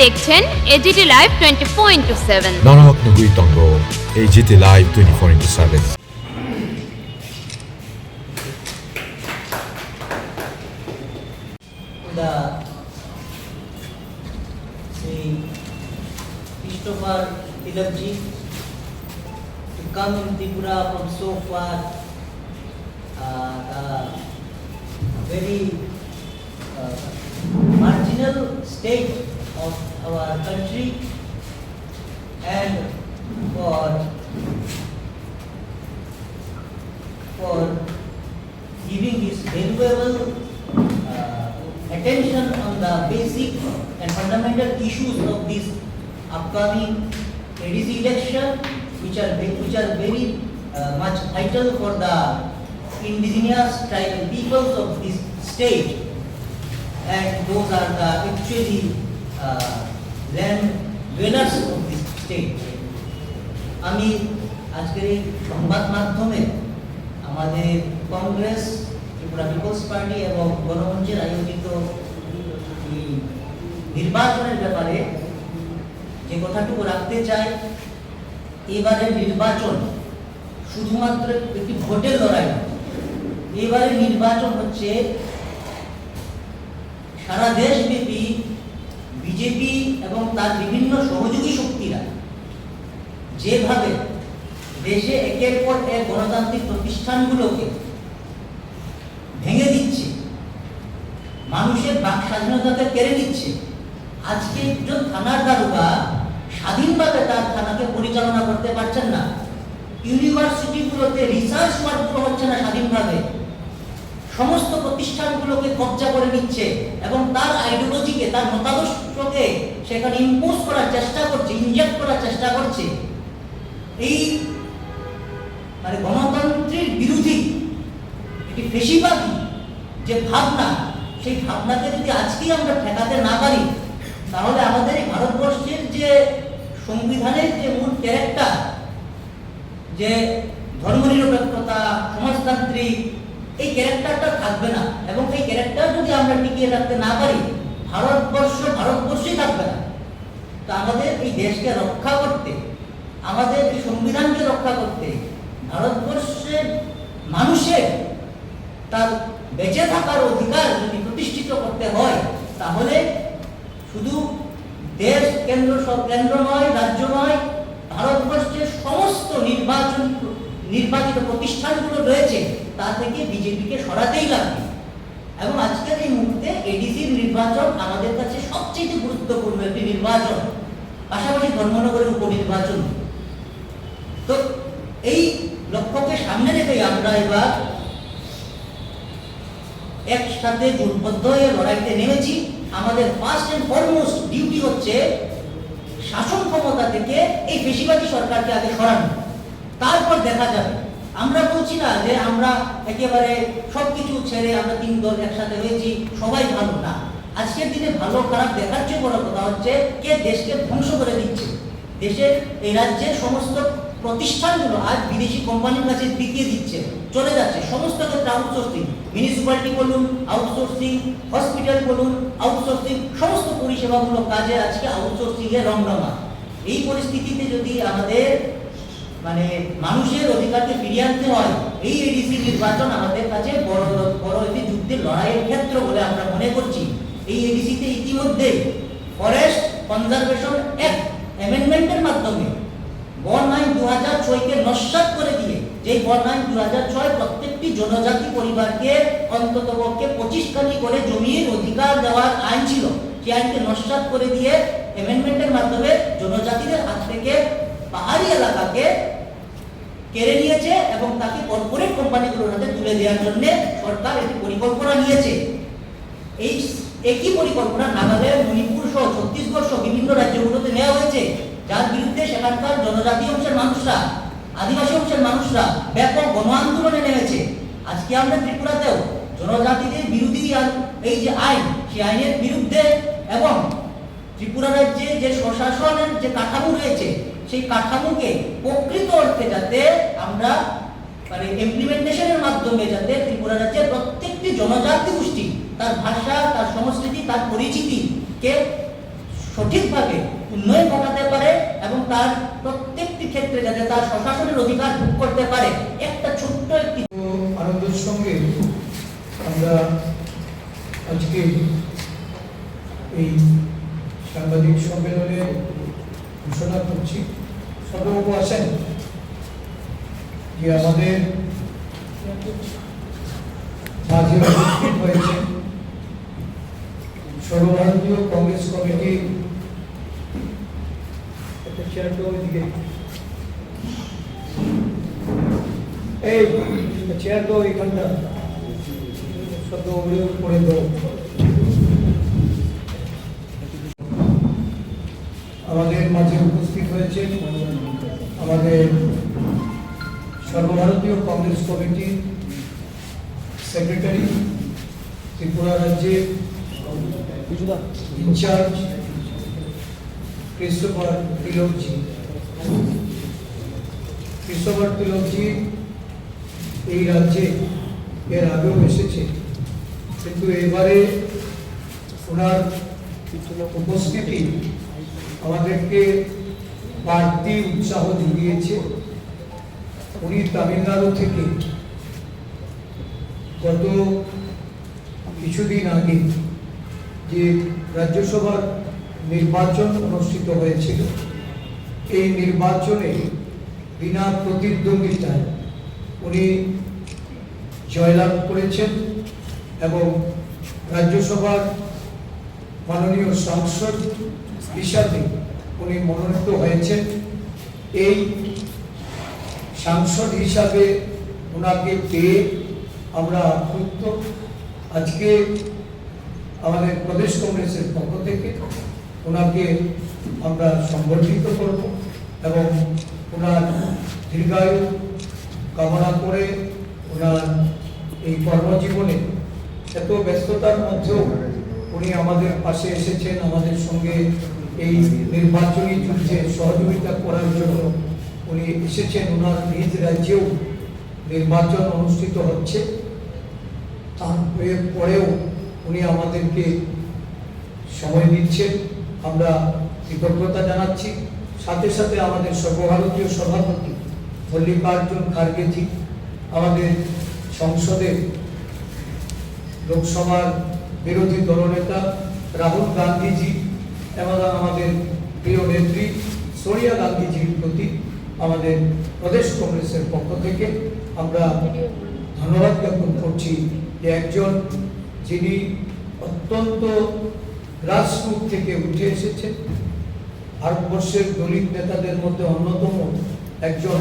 দেখছেন AGT live 24/7 নানাহক নগুই তঙ্গ AGT live 24/7 the Sri Christopher Tilakji to come in Tripura from so far a very marginal state of our country, and for giving his valuable attention on the basic and fundamental issues of this upcoming ADC election, which are very much vital for the indigenous tribal peoples of this state, and those are the actually land dwellers of this state. আমি আজকের এই সংবাদ মাধ্যমে আমাদের Congress, Tripura people's party এবং গণমঞ্চের আয়োজিত নির্বাচনের ব্যাপারে যে কথাটুকু রাখতে চাই, এবারের নির্বাচন শুধুমাত্র একটি ভোটের লড়াই নয়। এবারের নির্বাচন হচ্ছে সারা দেশব্যাপী বিজেপি এবং তার বিভিন্ন সহযোগী শক্তিরা যেভাবে দেশে একের পর এক গণতান্ত্রিক প্রতিষ্ঠানগুলোকে ভেঙে দিচ্ছে, মানুষের বাক স্বাধীনতাকে কেড়ে নিচ্ছে। আজকে একজন থানার দারোগা স্বাধীনভাবে তার থানাকে পরিচালনা করতে পারছেন না। ইউনিভার্সিটিগুলোতে রিসার্চ ওয়ার্কগুলো হচ্ছে না স্বাধীনভাবে। সমস্ত প্রতিষ্ঠানগুলোকে কবজা করে নিচ্ছে এবং তার আইডিওলজিকে, তার মতাদর্শকে সেখানে ইম্পোজ করার চেষ্টা করছে, ইনজেক্ট করার চেষ্টা করছে। এই মানে গণতন্ত্রের বিরোধী একটি ফেসিবাদী যে ভাবনা, সেই ভাবনাকে যদি আজকেই আমরা ঠেকাতে না পারি, তাহলে আমাদের এই ভারতবর্ষের যে সংবিধানের যে মূল ক্যারেক্টার, যে ধর্মনিরপেক্ষতা, সমাজতান্ত্রিক, এই ক্যারেক্টারটা থাকবে না। এবং এই ক্যারেক্টার যদি আমরা টিকিয়ে রাখতে না পারি, ভারতবর্ষই থাকবে না। তো আমাদের এই দেশকে রক্ষা করতে, আমাদের এই সংবিধানকে রক্ষা করতে, ভারতবর্ষের মানুষের তার বেঁচে থাকার অধিকার যদি প্রতিষ্ঠিত করতে হয়, তাহলে শুধু দেশ কেন্দ্র নয়, রাজ্য নয়, ভারতবর্ষের সমস্ত নির্বাচিত প্রতিষ্ঠানগুলো রয়েছে, তা থেকে বিজেপিকে সরাতেই লাগবে। এবং আজকের এই মুহূর্তে এডিসির নির্বাচন আমাদের কাছে সবচেয়ে গুরুত্বপূর্ণ একটি নির্বাচন, পাশাপাশি ধর্মনগরের উপনির্বাচন। তো এই লক্ষ্যকে সামনে রেখে আমরা এবার একসাথে জোটবদ্ধ হয়ে লড়াইতে নেমেছি। আমাদের ফার্স্ট এন্ড ফরমোস্ট ডিউটি হচ্ছে শাসন ক্ষমতা থেকে এই ফেসিবাদী সরকারকে আগে সরানো, তারপর দেখা যাবে। আমরা বলছি না যে আমরা একেবারে সবকিছু ছেড়ে আমরা তিন দল একসাথে হয়েছি, সবাই ভালো না। আজকের দিনে ভালো খারাপ দেখার চেয়ে বড় কথা হচ্ছে কে দেশকে ধ্বংস করে দিচ্ছে। দেশের এই রাজ্যের সমস্ত প্রতিষ্ঠানগুলো আজ বিদেশি কোম্পানির কাছে বিকিয়ে দিচ্ছে, চলে যাচ্ছে। সমস্ত ক্ষেত্রে আউটসোর্সিং, মিউনিসিপ্যালিটি বলুন আউটসোর্সিং, হসপিটাল বলুন আউটসোর্সিং, সমস্ত পরিষেবামূলক কাজে আজকে আউটসোর্সিং এর রমরমা। এই পরিস্থিতিতে যদি আমাদের মানে মানুষের অধিকারকে ফিরিয়ে আনতে হয়, এই এডিসি নির্বাচন আমাদের কাছে বড় একটি যুদ্ধের লড়াইয়ের ক্ষেত্র বলে আমরা মনে করছি। এই এডিসিতে ইতিমধ্যে ফরেস্ট কনজারভেশন অ্যাক্ট অ্যামেন্ডমেন্টের মাধ্যমে বন আইন 2006-কে নস্যাৎ করে দিয়ে, যে বন আইন 2006 প্রত্যেকটি জনজাতি পরিবারকে অন্তত পক্ষে 25 করে জমির অধিকার দেওয়ার আইন ছিল, সেই আইনকে নস্যাৎ করে দিয়ে অ্যামেন্ডমেন্টের মাধ্যমে জনজাতিদের হাত থেকে পাহাড়ি এলাকাকে কেড়ে নিয়েছে এবং তাকে কর্পোরেট কোম্পানিগুলোর হাতে তুলে দেওয়ার জন্য সরকার একটি পরিকল্পনা নিয়েছে। এই একই পরিকল্পনা নাগাল্যান্ড, মণিপুর সহ ছত্তিশগড় সহ বিভিন্ন রাজ্যগুলোতে নেওয়া হয়েছে, যার বিরুদ্ধে সেখানকার জনজাতি অংশের মানুষরা, আদিবাসী অংশের মানুষরা ব্যাপক গণ আন্দোলনে নেমেছে। আজকে আমরা ত্রিপুরাতেও জনজাতিদের বিরোধী এই যে আইন, সেই আইনের বিরুদ্ধে এবং ত্রিপুরা রাজ্যে যে প্রশাসনের যে কাঠামো রয়েছে, সেই কাঠামোকে প্রকৃত অর্থে যাতে আমরা মানে ইমপ্লিমেন্টেশনের মাধ্যমে যাতে ত্রিপুরা রাজ্যের প্রত্যেকটি জনজাতি গোষ্ঠী তার ভাষা, তার সংস্কৃতি, তার পরিচিতিকে সঠিকভাবে উন্নয়ন ঘটাতে পারে এবং তার প্রত্যেকটি ক্ষেত্রে যাতে তার স্বশাসনের অধিকার ভোগ করতে পারে, একটা ছোট্ট একটি আনন্দের সঙ্গে আমরা আজকে এই সাংবাদিক সম্মেলনে ঘোষণা করছি, সর্ববাবু আসেন, যে আমাদের মাঝে উপস্থিত হয়েছে সর্বভারতীয় কংগ্রেস কমিটি একটা চেয়ারটা ওইদিকে, এই চেয়ার দাও এখানটা, সব করে দাও। আমাদের মাঝে উপস্থিত হয়েছে আমাদের সর্বভারতীয় কংগ্রেস কমিটির সেক্রেটারি, ত্রিপুরা রাজ্যের ইনচার্জ ক্রিস্টোফার তিলকজি। ক্রিস্টোফার তিলকজি এই রাজ্যে এর আগেও এসেছে, কিন্তু এবারে ওনার উপস্থিতি আমাদেরকে বাড়তি উৎসাহ জুগিয়েছে। উনি তামিলনাড়ু থেকে গত কিছুদিন আগে যে রাজ্যসভার নির্বাচন অনুষ্ঠিত হয়েছিল, এই নির্বাচনে বিনা প্রতিদ্বন্দ্বিতায় উনি জয়লাভ করেছেন এবং রাজ্যসভার মাননীয় সাংসদ হিসাবে উনি মনোনীত হয়েছেন। এই সাংসদ হিসাবে ওনাকে পেয়ে আমরা আপ্লুত। আজকে আমাদের প্রদেশ কংগ্রেসের পক্ষ থেকে ওনাকে আমরা সংবর্ধিত করব এবং ওনার দীর্ঘায়ু কামনা করে ওনার এই কর্মজীবনে এত ব্যস্ততার মধ্যেও উনি আমাদের পাশে এসেছেন, আমাদের সঙ্গে এই নির্বাচনী যুদ্ধে সহযোগিতা করার জন্য উনি এসেছেন। ওনার নিজ রাজ্যেও নির্বাচন অনুষ্ঠিত হচ্ছে, তারপরেও উনি আমাদেরকে সময় দিচ্ছেন, আমরা কৃতজ্ঞতা জানাচ্ছি। সাথে সাথে আমাদের সর্বভারতীয় সভাপতি মল্লিকার্জুন খার্গেজি, আমাদের সংসদের লোকসভার বিরোধী দলনেতা রাহুল গান্ধীজি এবং আমাদের প্রিয় নেত্রী সোনিয়া গান্ধীজির প্রতি আমাদের প্রদেশ কংগ্রেসের পক্ষ থেকে আমরা ধন্যবাদ জ্ঞাপন করছি যে একজন যিনি অত্যন্ত গ্রাসরুট থেকে উঠে এসেছেন, ভারতবর্ষের দলিত নেতাদের মধ্যে অন্যতম একজন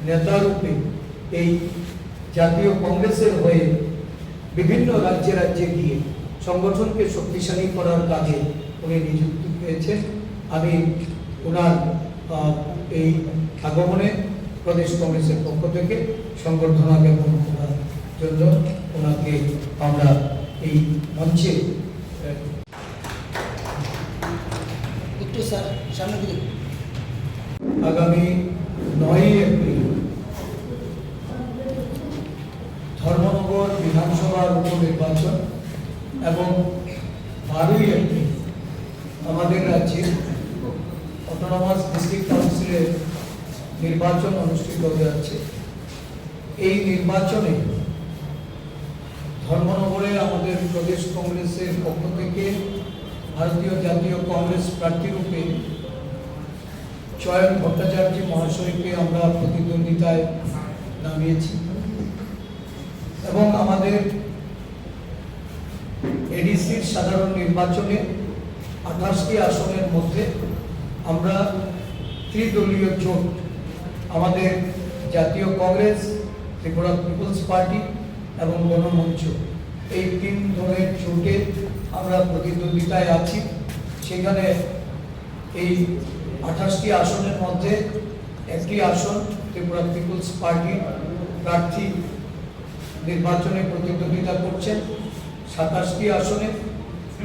নেতা রূপে এই জাতীয় কংগ্রেসের হয়ে বিভিন্ন রাজ্যে রাজ্যে গিয়ে সংগঠনকে শক্তিশালী করার কাজে উনি নিযুক্তি পেয়েছেন। আমি ওনার এই আগমনে প্রদেশ কংগ্রেসের পক্ষ থেকে সংবর্ধনা জ্ঞাপন করার জন্য ওনাকে আমরা এই মঞ্চে একটু স্যার সামনে দিকে। আগামী 9 এপ্রিল ধর্মনগর বিধানসভার উপনির্বাচন এবং 12 এপ্রিল আমাদের রাজ্যে অটোনমাস ডিস্ট্রিক্ট কাউন্সিলের নির্বাচন অনুষ্ঠিত হতে যাচ্ছে। এই নির্বাচনে ধর্মনগরে আমাদের প্রদেশ কংগ্রেসের পক্ষ থেকে ভারতীয় জাতীয় কংগ্রেস প্রার্থী রূপে চয়ন ভট্টাচার্য মহাশয়কে আমরা প্রতিদ্বন্দ্বিতায় নামিয়েছি এবং আমাদের এডিসির সাধারণ নির্বাচনে 28টি আসনের মধ্যে আমরা ত্রিদলীয় জোট, আমাদের জাতীয় কংগ্রেস, ত্রিপুরা পিপলস পার্টি এবং গণমঞ্চ, এই 3 দলের জোটে আমরা প্রতিদ্বন্দ্বিতায় আছি। সেখানে এই 28টি আসনের মধ্যে একটি আসন ত্রিপুরা পিপলস পার্টির প্রার্থী নির্বাচনে প্রতিদ্বন্দ্বিতা করছেন। 27টি আসনে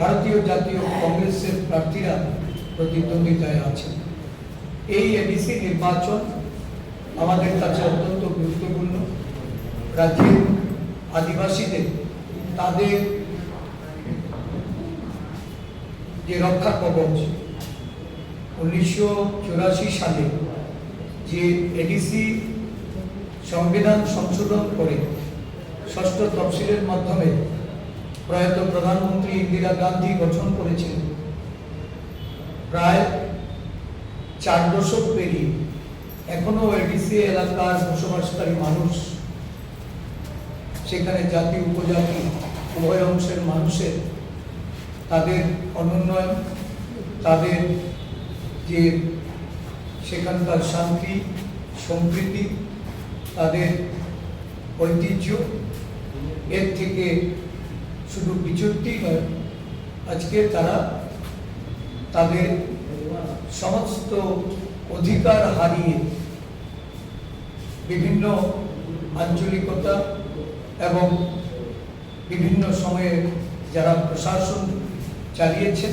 ভারতীয় জাতীয় কংগ্রেসের প্রার্থীরা প্রতিদ্বন্দ্বিতায় আছেন। এই এডিসি নির্বাচন আমাদের কাছে অত্যন্ত গুরুত্বপূর্ণ। রাজ্যের আদিবাসীদের তাদের যে রক্ষা কবচ 1984 সালে যে এডিসি সংবিধান সংশোধন করে ষষ্ঠ তফসিলের মাধ্যমে প্রয়াত প্রধানমন্ত্রী ইন্দিরা গান্ধী গঠন করেছিলেন, প্রায় 4 দশক পেরিয়ে এখনো এডিসি এলাকার বসবাসকারী মানুষ, সেখানে জাতি উপজাতি উভয় অংশের মানুষের তাদের অনুন্নয়ন, তাদের যে সেখানকার শান্তি সম্প্রীতি, তাদের ঐতিহ্য, এর থেকে শুধু বিচ্যুতি নয়, আজকে তারা তাদের সমস্ত অধিকার হারিয়ে বিভিন্ন আঞ্চলিকতা এবং বিভিন্ন সময়ে যারা প্রশাসন চালিয়েছে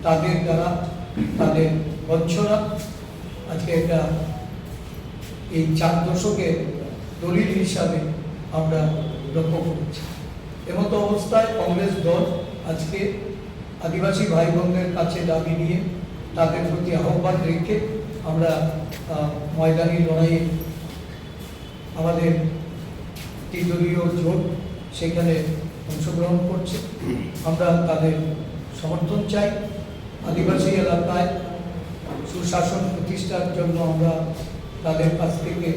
তাদের দ্বারা তাদের বঞ্চনা আজকে এটা এই 4 দশকের দলিল হিসাবে আমরা লক্ষ্য করেছি। এমতো অবস্থায় কংগ্রেস দল আজকে আদিবাসী ভাই বোনদের কাছে দাবি নিয়ে তাদের প্রতি আহ্বান রেখে আমরা ময়দানি লড়াইয়ে আমাদের ত্রিদলীয় জোট সেখানে অংশগ্রহণ করছে। আমরা তাদের সমর্থন চাই। আদিবাসী এলাকায় সুশাসন প্রতিষ্ঠার জন্য আমরা তাদের কাছ থেকে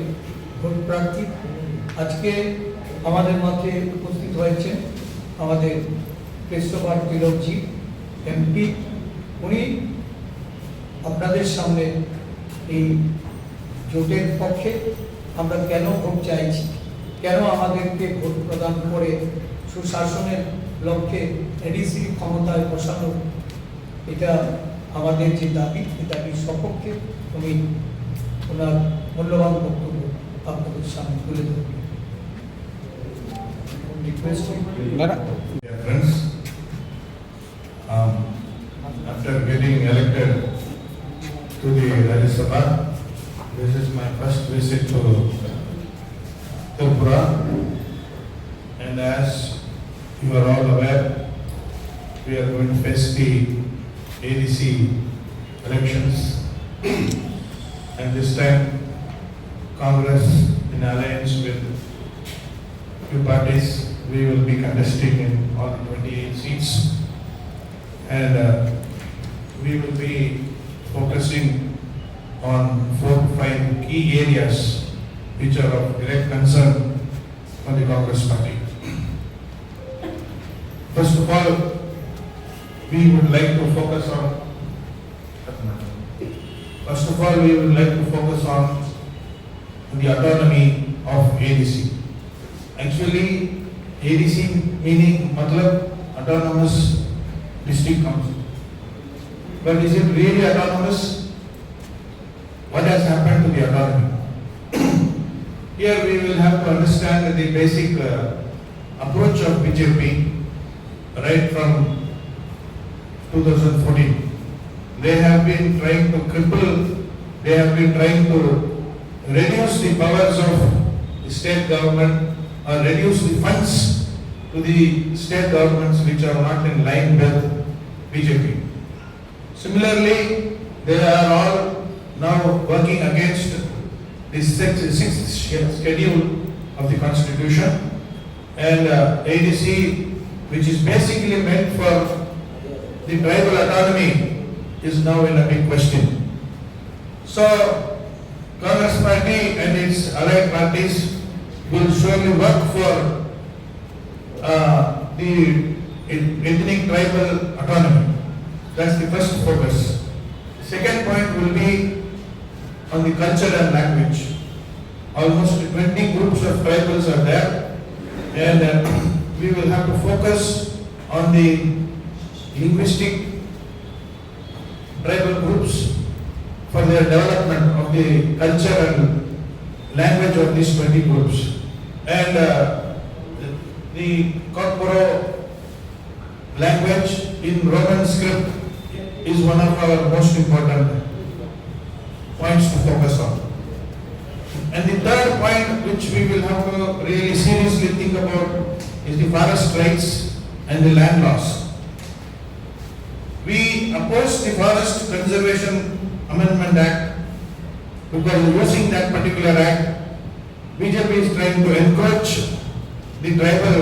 ভোট প্রার্থী। আজকে আমাদের মাঝে উপস্থিত হয়েছে আমাদের কৃষ্ণপাল তিলকজি এমপি। উনি আপনাদের সামনে এই জোটের পক্ষে আমরা কেন ভোট চাইছি, কেন আমাদেরকে ভোট প্রদান করে সুশাসনের লক্ষ্যে এডিসি ক্ষমতায় বসানো, এটা আমাদের যে দাবি, এই দাবির সপক্ষে উনি ওনার মূল্যবান বক্তব্য আপনাদের সামনে তুলে ধরবেন। Dear friends, after getting elected to the Rajya Sabha, this is my first visit to Tripura, and as you are all aware, we are going to face the ADC elections, and this time Congress in alliance with few parties, we will be contesting in all the 28 seats, and we will be focusing on 4 to 5 key areas which are of direct concern for the Congress party. First of all, we would like to focus on the autonomy of ADC. Actually, ADC meaning matlab autonomous district council. But is it really autonomous? What has happened to the autonomy? Here we will have to understand the basic approach of BJP right from 2014. They have been trying to reduce the powers of the state government or reduce the funds to the state governments which are not in line with BJP. Similarly, they are all now working against the sixth schedule of the Constitution, and ADC, which is basically meant for the tribal autonomy, is now in a big question. So, Congress party and its allied parties will surely work for the ethnic tribal autonomy. That's the first focus. Second point will be on the culture and language. Almost 20 groups of tribals are there, and we will have to focus on the linguistic tribal groups for their development of the culture and language of these 20 groups. And the Kokboro language in Roman script is one of our most important points to focus on. And the third point which we will have to really seriously think about is the forest rights and the land loss. We oppose the forest conservation Amendment Act, because using that particular act, BJP is trying to encourage the tribal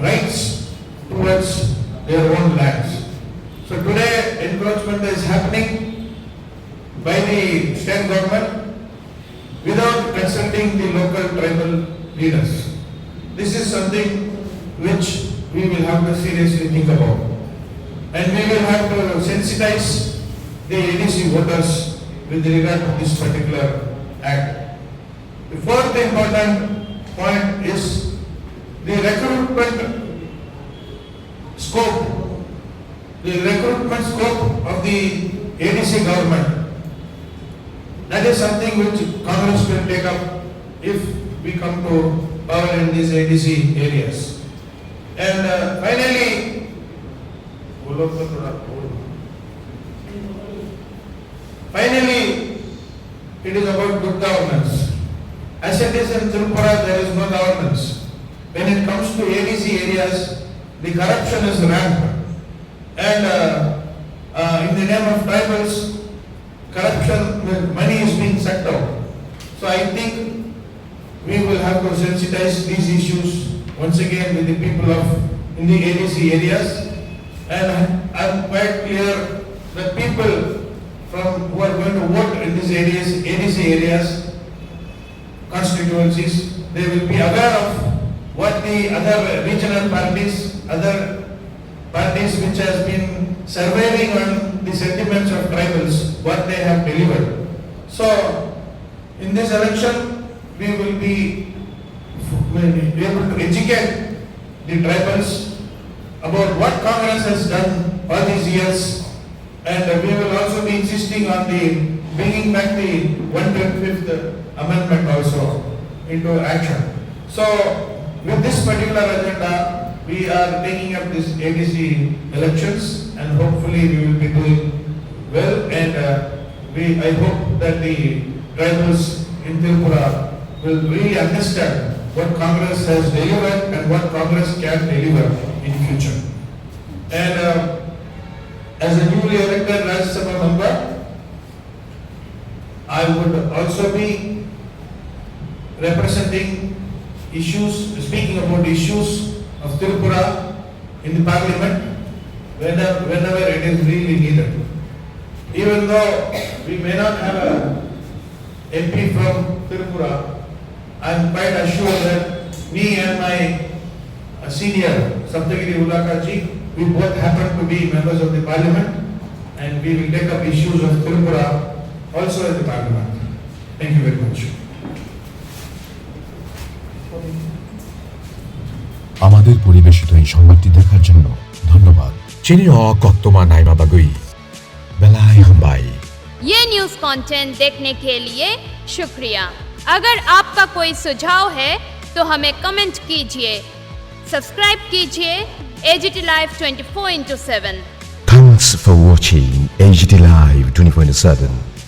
rights towards their own lands. So today encroachment is happening by the state government without consulting the local tribal leaders. This is something which we will have to seriously think about. And we will have to sensitize the ADC voters with regard to this particular act. The fourth important point is the recruitment scope. The recruitment scope of the ADC government. That is something which Congress will take up if we come to power in these ADC areas. And finally, it is about good governance. As it is in Tripura, there is no governance. When it comes to ADC areas, the corruption is rampant. And in the name of tribals, corruption, money is being sucked out. So I think we will have to sensitize these issues once again with the people in the ADC areas. And I'm quite clear that people who are going to vote in these areas, ADC areas, constituencies, they will be aware of what the other regional parties, other parties which has been surveying on the sentiments of tribals, what they have delivered. So, in this election, we will be able to educate the tribals about what Congress has done all these years, and we will also be insisting on the bringing back the 125th Amendment also into action. So, with this particular agenda, we are taking up this ADC elections, and hopefully we will be doing well. And I hope that the tribals in Tripura will really understand what Congress has delivered and what Congress can deliver in future. And as a newly elected Rajya Sabha member, I would also be representing issues, speaking about issues of Tripura in the parliament whenever it is really needed. Even though we may not have a MP from Tripura, I am quite assured that me and my senior Saptagiri Ulaka ji, we both happen to be members of the parliament, and we will take up issues of Tripura also in the parliament. Thank you very much. আমাদের পরিবেশিত এই সংবাদটি দেখার জন্য ধন্যবাদ। চিনিও কক্তমা নাইমা বাগুই বেলাই হাম্বাই। ये न्यूज कंटेंट देखने के लिए शुक्रिया। अगर आपका कोई सुझाव है तो हमें कमेंट कीजिए, सब्सक्राइब कीजिए AGT Live 24/7। Thanks for watching AGT Live 24/7.